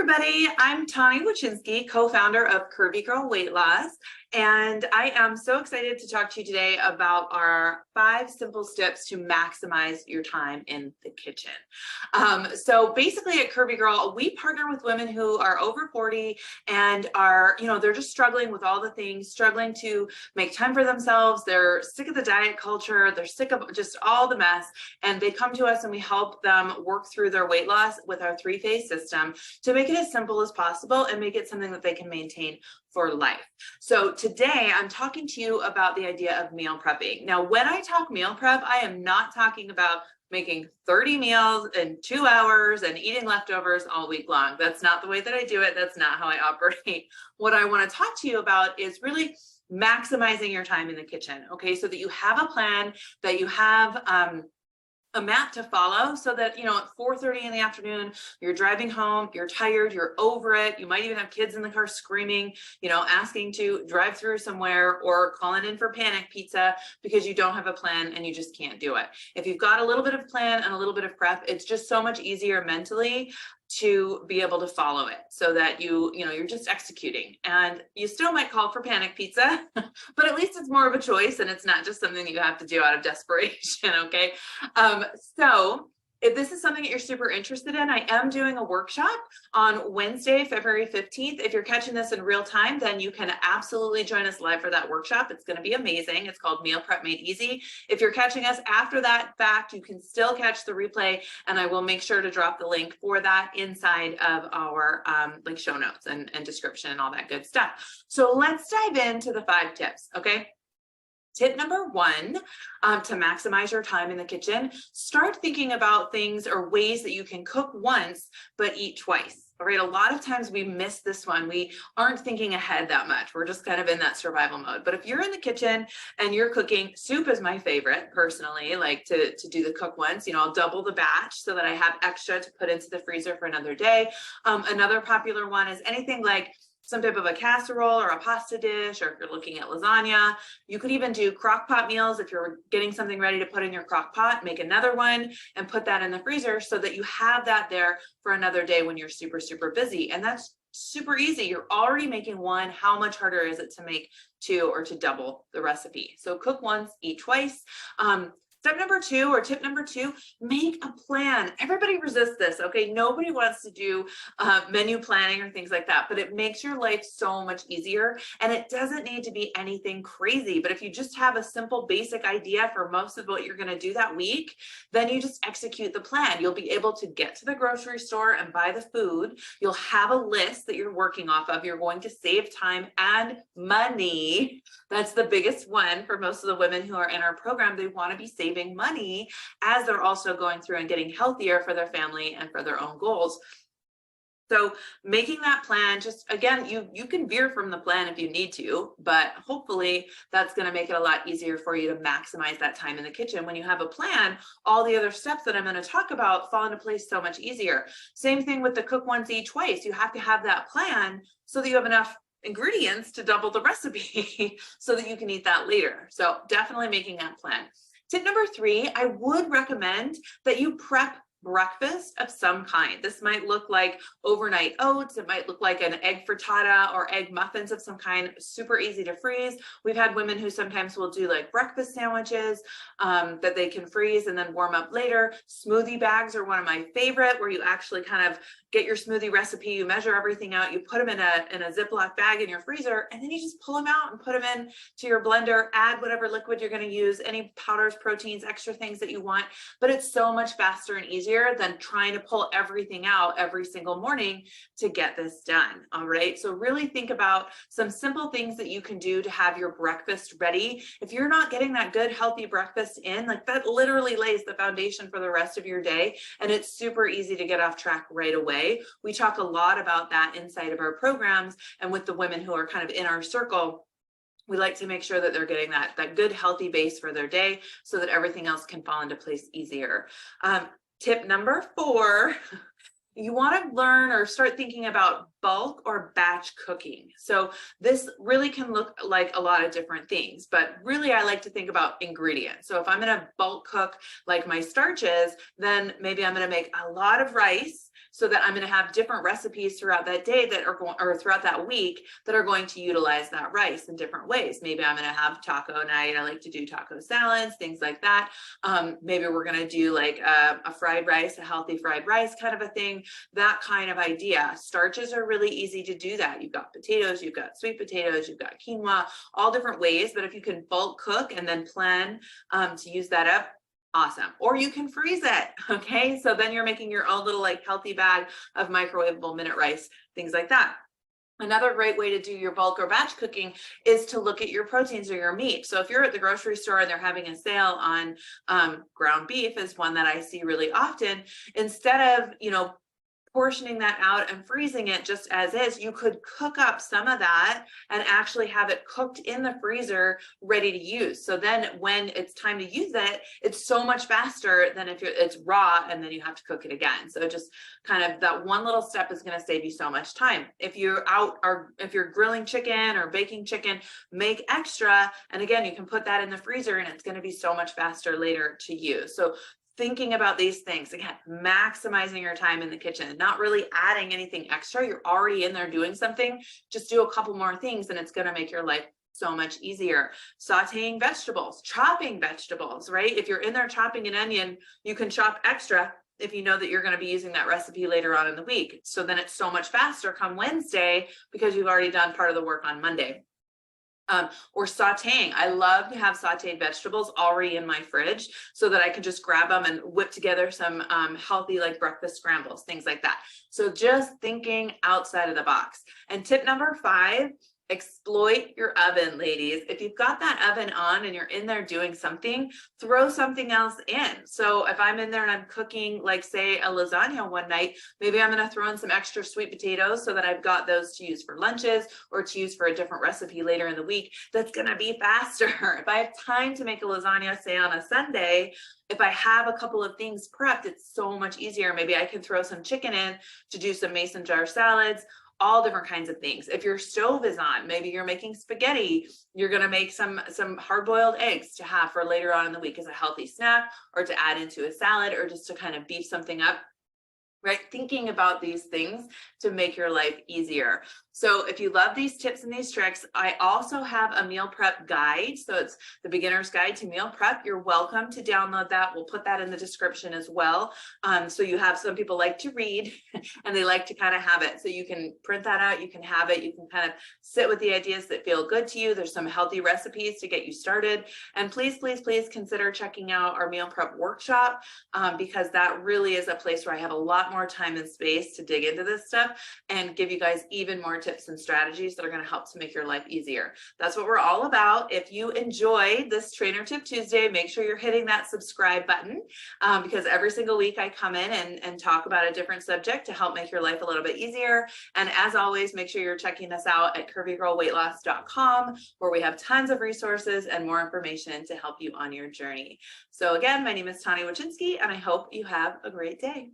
everybody, I'm Tani Wachinski, co-founder of Curvy Girl Weight Loss, and I am so excited to talk to you today about our 5 simple steps to maximize your time in the kitchen. So basically at Curvy Girl, we partner with women who are over 40 and are, they're just struggling with all the things, struggling to make time for themselves. They're sick of the diet culture. They're sick of just all the mess, and they come to us and we help them work through their weight loss with our 3-phase system to make it as simple as possible and make it something that they can maintain for life. So today I'm talking to you about the idea of meal prepping. Now, when I talk meal prep, I am not talking about making 30 meals in 2 hours and eating leftovers all week long. That's not the way that I do it. That's not how I operate. What I want to talk to you about is really maximizing your time in the kitchen, okay? So that you have a plan, that you have a map to follow, so that, at 4:30 in the afternoon, you're driving home, you're tired, you're over it. You might even have kids in the car screaming, asking to drive through somewhere or calling in for panic pizza because you don't have a plan and you just can't do it. If you've got a little bit of plan and a little bit of prep, it's just so much easier mentally to be able to follow it, so that you're just executing. And you still might call for panic pizza, but at least it's more of a choice and it's not just something that you have to do out of desperation. Okay. So if this is something that you're super interested in, I am doing a workshop on Wednesday, February 15th. If you're catching this in real time, then you can absolutely join us live for that workshop. It's going to be amazing. It's called Meal Prep Made Easy. If you're catching us after that fact, you can still catch the replay, and I will make sure to drop the link for that inside of our show notes and description and all that good stuff. So let's dive into the 5 tips, okay? Tip number 1, to maximize your time in the kitchen, start thinking about things or ways that you can cook once, but eat twice. All right, a lot of times we miss this one. We aren't thinking ahead that much. We're just kind of in that survival mode. But if you're in the kitchen and you're cooking, soup is my favorite personally, like to do the cook once. I'll double the batch so that I have extra to put into the freezer for another day. Another popular one is anything like some type of a casserole or a pasta dish, or if you're looking at lasagna. You could even do crock pot meals. If you're getting something ready to put in your crock pot, make another one and put that in the freezer so that you have that there for another day when you're super, super busy. And that's super easy. You're already making one. How much harder is it to make 2 or to double the recipe? So cook once, eat twice. Step number 2, or tip number 2, make a plan. Everybody resists this, okay? Nobody wants to do menu planning or things like that, but it makes your life so much easier, and it doesn't need to be anything crazy. But if you just have a simple basic idea for most of what you're gonna do that week, then you just execute the plan. You'll be able to get to the grocery store and buy the food. You'll have a list that you're working off of. You're going to save time and money. That's the biggest one for most of the women who are in our program. They wanna be saving money as they're also going through and getting healthier for their family and for their own goals. So making that plan, just again, you can veer from the plan if you need to, but hopefully that's going to make it a lot easier for you to maximize that time in the kitchen. When you have a plan, all the other steps that I'm going to talk about fall into place so much easier. Same thing with the cook once, eat twice. You have to have that plan so that you have enough ingredients to double the recipe so that you can eat that later. So definitely making that plan. Tip number 3, I would recommend that you prep breakfast of some kind. This might look like overnight oats. It might look like an egg frittata or egg muffins of some kind, super easy to freeze. We've had women who sometimes will do like breakfast sandwiches that they can freeze and then warm up later. Smoothie bags are one of my favorite, where you actually kind of get your smoothie recipe, you measure everything out, you put them in a Ziploc bag in your freezer, and then you just pull them out and put them in to your blender, add whatever liquid you're going to use, any powders, proteins, extra things that you want. But it's so much faster and easier than trying to pull everything out every single morning to get this done. All right. So really think about some simple things that you can do to have your breakfast ready. If you're not getting that good, healthy breakfast in, like that literally lays the foundation for the rest of your day. And it's super easy to get off track right away. We talk a lot about that inside of our programs, and with the women who are kind of in our circle, we like to make sure that they're getting that good, healthy base for their day so that everything else can fall into place easier. Tip number 4, you want to learn or start thinking about bulk or batch cooking. So this really can look like a lot of different things, but really I like to think about ingredients. So if I'm going to bulk cook like my starches, then maybe I'm going to make a lot of rice, so that I'm going to have different recipes throughout that day that are going, or throughout that week, that are going to utilize that rice in different ways. Maybe I'm going to have taco night. I like to do taco salads, things like that. Maybe we're going to do like a fried rice, a healthy fried rice kind of a thing, that kind of idea. Starches are really easy to do that. You've got potatoes, you've got sweet potatoes, you've got quinoa, all different ways. But if you can bulk cook and then plan to use that up, awesome. Or you can freeze it. Okay. So then you're making your own little like healthy bag of microwavable minute rice, things like that. Another great way to do your bulk or batch cooking is to look at your proteins or your meat. So if you're at the grocery store and they're having a sale on ground beef, is one that I see really often. Instead of, portioning that out and freezing it just as is, you could cook up some of that and actually have it cooked in the freezer ready to use. So then when it's time to use it, it's so much faster than if it's raw and then you have to cook it again. So just kind of that one little step is going to save you so much time. If you're if you're grilling chicken or baking chicken, make extra. And again, you can put that in the freezer and it's going to be so much faster later to use. So thinking about these things, again, maximizing your time in the kitchen, not really adding anything extra. You're already in there doing something. Just do a couple more things and it's going to make your life so much easier. Sauteing vegetables, chopping vegetables, right? If you're in there chopping an onion, you can chop extra if you know that you're going to be using that recipe later on in the week. So then it's so much faster come Wednesday because you've already done part of the work on Monday. Or sauteing. I love to have sauteed vegetables already in my fridge so that I can just grab them and whip together some healthy like breakfast scrambles, things like that. So just thinking outside of the box. And tip number 5, exploit your oven, ladies. If you've got that oven on and you're in there doing something, throw something else in. So if I'm in there and I'm cooking, like say a lasagna one night, maybe I'm going to throw in some extra sweet potatoes so that I've got those to use for lunches or to use for a different recipe later in the week. That's going to be faster. If I have time to make a lasagna, say on a Sunday, if I have a couple of things prepped, it's so much easier. Maybe I can throw some chicken in to do some mason jar salads, all different kinds of things. If your stove is on, maybe you're making spaghetti, you're going to make some hard-boiled eggs to have for later on in the week as a healthy snack, or to add into a salad, or just to kind of beef something up, right? Thinking about these things to make your life easier. So if you love these tips and these tricks, I also have a meal prep guide. So it's the beginner's guide to meal prep. You're welcome to download that. We'll put that in the description as well. So you have, some people like to read and they like to kind of have it. So you can print that out. You can have it. You can kind of sit with the ideas that feel good to you. There's some healthy recipes to get you started. And please, please, please consider checking out our meal prep workshop because that really is a place where I have a lot more time and space to dig into this stuff and give you guys even more tips and strategies that are going to help to make your life easier. That's what we're all about. If you enjoyed this Trainer Tip Tuesday, make sure you're hitting that subscribe button because every single week I come in and talk about a different subject to help make your life a little bit easier. And as always, make sure you're checking us out at curvygirlweightloss.com, where we have tons of resources and more information to help you on your journey. So again, my name is Tani Wachinski, and I hope you have a great day.